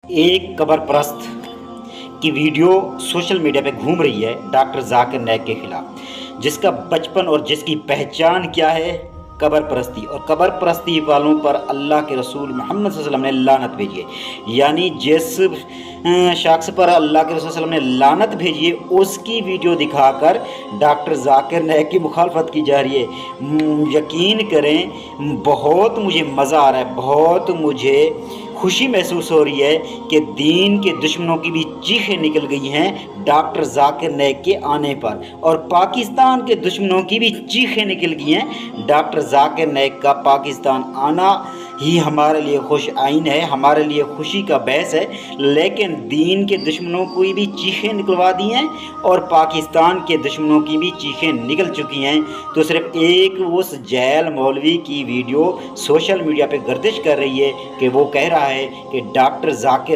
ایک قبر پرست کی ویڈیو سوشل میڈیا پہ گھوم رہی ہے ڈاکٹر ذاکر نائک کے خلاف، جس کا بچپن اور جس کی پہچان کیا ہے، قبر پرستی، اور قبر پرستی والوں پر اللہ کے رسول محمد صلی اللہ علیہ وسلم نے لعنت بھیجی ہے۔ یعنی جس شخص پر اللہ کے رسول صلی اللہ علیہ وسلم نے لعنت بھیجی ہے اس کی ویڈیو دکھا کر ڈاکٹر ذاکر نائک کی مخالفت کی جا رہی ہے۔ یقین کریں بہت مجھے مزہ آ رہا ہے، بہت مجھے خوشی محسوس ہو رہی ہے کہ دین کے دشمنوں کی بھی چیخیں نکل گئی ہیں ڈاکٹر ذاکر نائک کے آنے پر، اور پاکستان کے دشمنوں کی بھی چیخیں نکل گئی ہیں ڈاکٹر ذاکر نائک کا پاکستان آنا ہی ہمارے لیے خوش آئین ہے، ہمارے لیے خوشی کا باعث ہے۔ لیکن دین کے دشمنوں کو بھی چیخیں نکلوا دی ہیں اور پاکستان کے دشمنوں کی بھی چیخیں نکل چکی ہیں، تو صرف ایک اس جیل مولوی کی ویڈیو سوشل میڈیا پہ گردش کر رہی ہے کہ وہ کہہ رہا ہے کہ ڈاکٹر ذاکر